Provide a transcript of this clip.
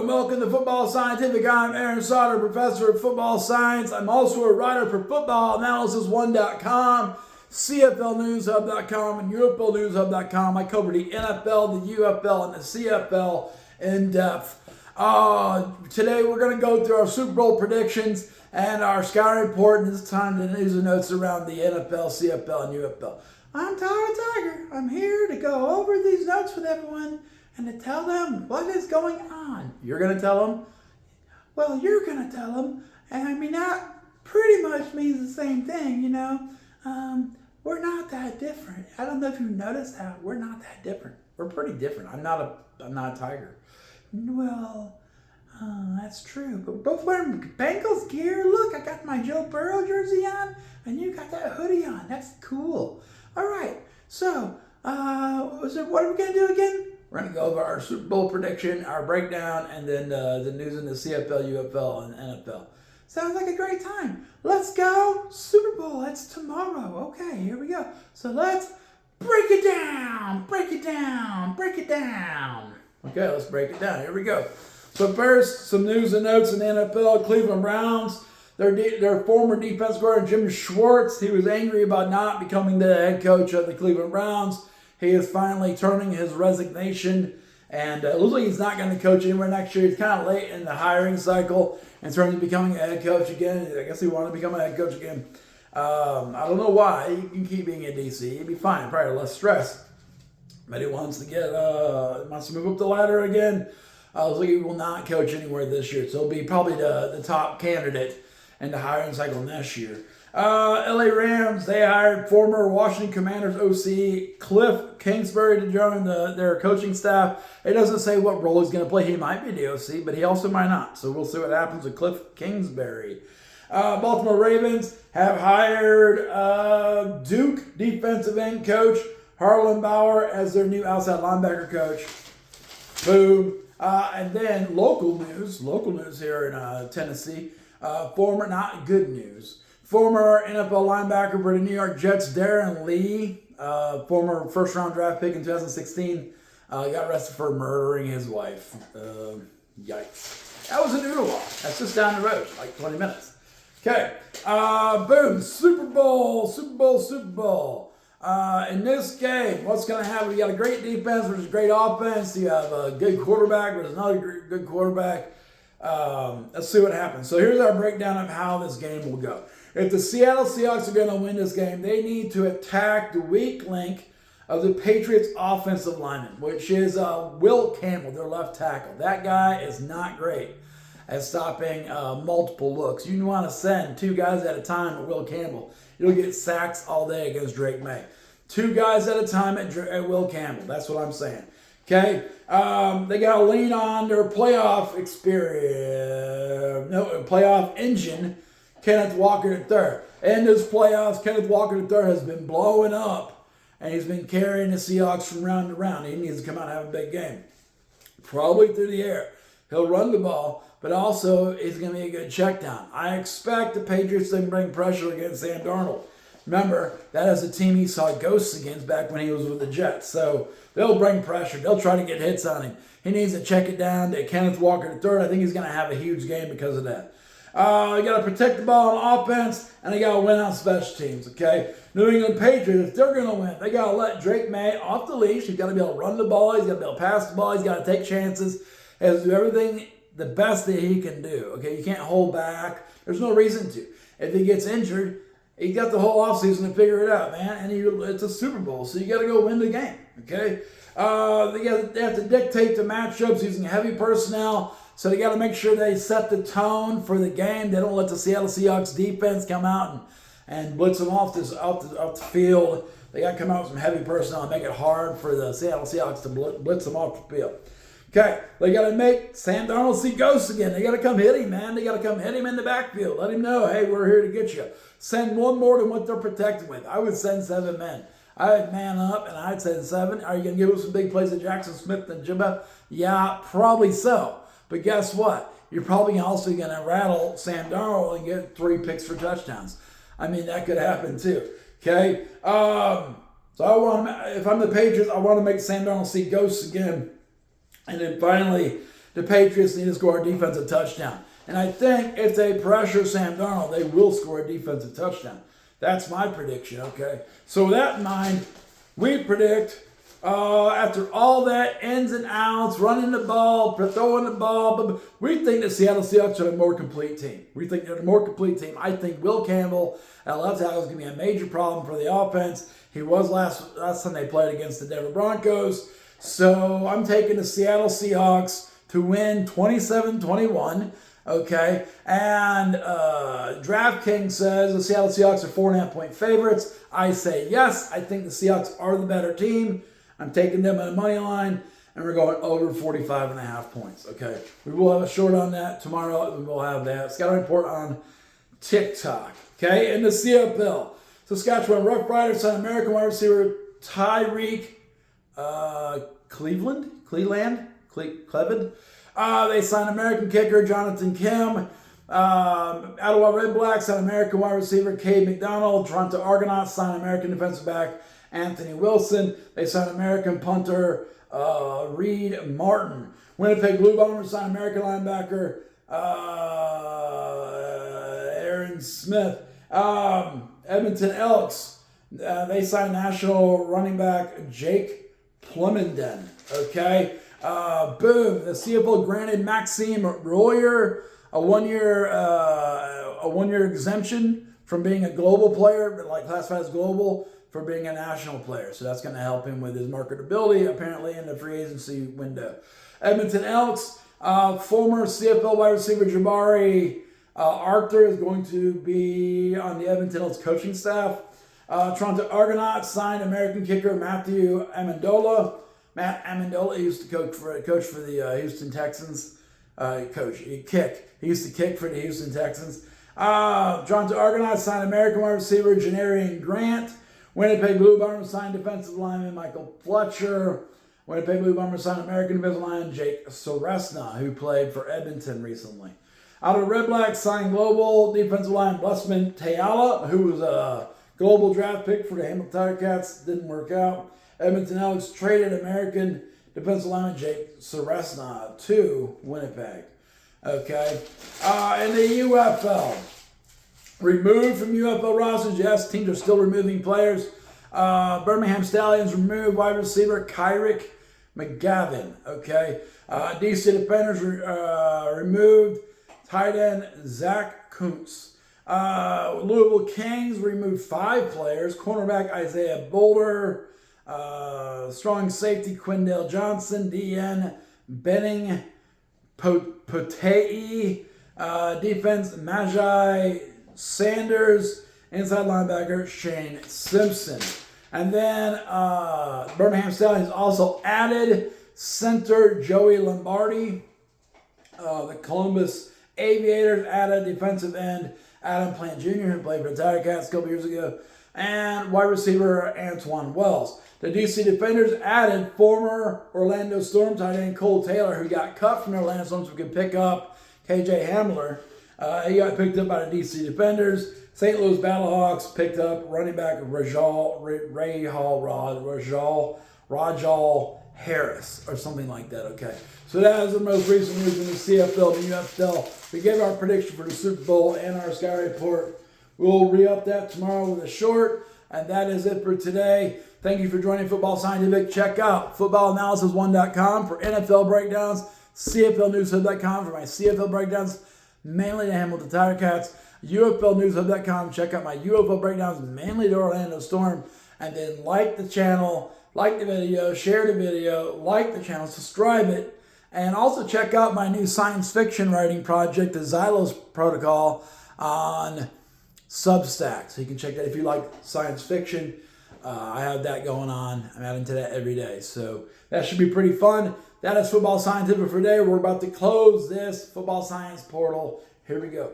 and welcome to Football Scientific. I'm Aaron Sauter, professor of football science. I'm also a writer for FootballAnalysisOne.com, CFLNewsHub.com, and UFLNewsHub.com. I cover the NFL, the UFL, and the CFL in depth. Today we're going to go through our Super Bowl predictions and our scouting report, and this time the news and notes around the NFL, CFL, and UFL. I'm Tyler Tiger. I'm here to go over these notes with everyone and to tell them what is going on. You're going to tell them? Well, you're going to tell them. And I mean, that pretty much means the same thing, you know. We're not that different. I don't know if you noticed that. We're not that different. We're pretty different. I'm not a Tiger. Well, that's true. But both wearing Bengals gear. Look, I got my Joe Burrow jersey on, and you got that hoodie on. That's cool. All right. So, what are we going to do again? We're going to go over our Super Bowl prediction, our breakdown, and then the news in the CFL, UFL, and NFL. Sounds like a great time. Let's go. Super Bowl. That's tomorrow. Okay, here we go. So let's break it down. Break it down. Break it down. Okay, let's break it down. Here we go. So first, some news and notes in the NFL. Cleveland Browns. Their former defense guard, Jim Schwartz, he was angry about not becoming the head coach of the Cleveland Browns. He is finally turning his resignation, and it looks like he's not going to coach anywhere next year. He's kind of late in the hiring cycle in terms of becoming a head coach again. I guess he wanted to become a head coach again. I don't know why. He can keep being in D.C. He'd be fine, probably less stress. But he wants to move up the ladder again. Looks like he will not coach anywhere this year, so he'll be probably the top candidate in the hiring cycle next year. LA Rams, they hired former Washington Commanders OC Cliff Kingsbury to join their coaching staff. It doesn't say what role he's going to play. He might be the OC, but he also might not. So we'll see what happens with Cliff Kingsbury. Baltimore Ravens have hired Duke defensive end coach Harlan Bauer as their new outside linebacker coach. Boom. And then local news here in Tennessee. Not good news. Former NFL linebacker for the New York Jets, Darren Lee, former first-round draft pick in 2016, got arrested for murdering his wife. Yikes. That was in Uruguay. That's just down the road, like 20 minutes. Okay. Boom. Super Bowl. In this game, what's going to happen? You got a great defense versus great offense. You have a good quarterback versus another good quarterback. Let's see what happens. So here's our breakdown of how this game will go. If the Seattle Seahawks are going to win this game, they need to attack the weak link of the Patriots' offensive lineman, which is Will Campbell, their left tackle. That guy is not great at stopping multiple looks. You want to send two guys at a time at Will Campbell. You'll get sacks all day against Drake May. Two guys at a time at Will Campbell. That's what I'm saying. Okay? They got to lean on their playoff engine, Kenneth Walker III. In this playoffs, Kenneth Walker III has been blowing up, and he's been carrying the Seahawks from round to round. He needs to come out and have a big game. Probably through the air. He'll run the ball, but also he's going to be a good check down. I expect the Patriots to bring pressure against Sam Darnold. Remember, that is a team he saw ghosts against back when he was with the Jets. So they'll bring pressure. They'll try to get hits on him. He needs to check it down to Kenneth Walker III. I think he's going to have a huge game because of that. You got to protect the ball on offense, and they got to win on special teams, okay? New England Patriots, if they're going to win, they got to let Drake May off the leash. He's got to be able to run the ball. He's got to be able to pass the ball. He's got to take chances. He has to do everything the best that he can do, okay? You can't hold back. There's no reason to. If he gets injured, he got the whole offseason to figure it out, man. And it's a Super Bowl, so you got to go win the game, okay? They have to dictate the matchups using heavy personnel. So they got to make sure they set the tone for the game. They don't let the Seattle Seahawks defense come out and blitz them off the field. They got to come out with some heavy personnel and make it hard for the Seattle Seahawks to blitz them off the field. Okay, they got to make Sam Darnold see ghosts again. They got to come hit him, man. They got to come hit him in the backfield. Let him know, hey, we're here to get you. Send one more than what they're protected with. I would send 7 men. I'd man up, and I'd send 7. Are you going to give us some big plays to Jackson Smith and Jimba? Yeah, probably so. But guess what? You're probably also going to rattle Sam Darnold and get 3 picks for touchdowns. I mean, that could happen too. Okay? So if I'm the Patriots, I want to make Sam Darnold see ghosts again. And then finally, the Patriots need to score a defensive touchdown. And I think if they pressure Sam Darnold, they will score a defensive touchdown. That's my prediction, okay? So with that in mind, we predict, after all that ins and outs, running the ball, throwing the ball, but we think the Seattle Seahawks are a more complete team. We think they're a more complete team. I think Will Campbell at left tackle is going to be a major problem for the offense. He was last time they played against the Denver Broncos. So I'm taking the Seattle Seahawks to win 27-21. Okay, and DraftKings says the Seattle Seahawks are 4.5-point favorites. I say yes. I think the Seahawks are the better team. I'm taking them on the money line, and we're going over 45.5 points. Okay, we will have a short on that tomorrow. We will have that. Scouting report on TikTok. Okay, in the CFL, Saskatchewan Rough Riders signed American wide receiver Tyreek Cleveland. They signed American kicker Jonathan Kim. Ottawa Red Blacks signed American wide receiver Cade McDonald. Toronto Argonauts signed American defensive back Anthony Wilson. They signed American punter Reed Martin. Winnipeg Blue Bombers signed American linebacker Aaron Smith. Edmonton Elks, they signed national running back Jake Plumenden. Okay. Boom! The CFL granted Maxime Royer a one-year exemption from being a global player, like classified as global, for being a national player. So that's going to help him with his marketability, apparently, in the free agency window. Edmonton Elks, former CFL wide receiver Jabari Arthur is going to be on the Edmonton Elks coaching staff. Toronto Argonauts signed American kicker Matthew Amendola. Matt Amendola used to coach for the Houston Texans. He used to kick for the Houston Texans. Toronto Argonauts signed American wide receiver Janarian Grant. Winnipeg Blue Bombers signed defensive lineman Michael Fletcher. Winnipeg Blue Bombers signed American defensive lineman Jake Soresna, who played for Edmonton recently. Out of Red Blacks signed global defensive lineman Blessman Tayala, who was a global draft pick for the Hamilton Tigercats. Didn't work out. Edmonton Elks traded American defensive lineman Jake Soresna to Winnipeg. Okay. In the UFL, removed from UFL rosters. Yes, teams are still removing players. Birmingham Stallions removed wide receiver Kyrick McGavin. Okay. DC Defenders removed tight end Zach Kuntz. Louisville Kings removed 5 players. Cornerback Isaiah Boulder. Strong safety Quindale Johnson, DN Benning Potei, defense Magi Sanders, inside linebacker Shane Simpson. And then Birmingham Stallions also added center Joey Lombardi. The Columbus Aviators added defensive end Adam Plant Jr., who played for the Tigercats a couple years ago, and wide receiver Antoine Wells. The DC Defenders added former Orlando Storm tight end Cole Taylor, who got cut from the Orlando Storm, so we could pick up KJ Hamler. He got picked up by the DC Defenders. St. Louis Battlehawks picked up running back Rajal Harris, or something like that. Okay, so that is the most recent news in the CFL and the UFL. We gave our prediction for the Super Bowl and our Sky Report. We'll re-up that tomorrow with a short, and that is it for today. Thank you for joining Football Scientific. Check out footballanalysis1.com for NFL breakdowns, CFLnewshub.com for my CFL breakdowns, mainly to Hamilton Tigercats, UFLnewshub.com. Check out my UFL breakdowns, mainly to Orlando Storm, and then like the channel, like the video, share the video, like the channel, subscribe it, and also check out my new science fiction writing project, the Xylos Protocol, on Substack. So you can check that if you like science fiction. I have that going on. I'm adding to that every day. So that should be pretty fun. That is Football Scientific for today. We're about to close this Football Science portal. Here we go.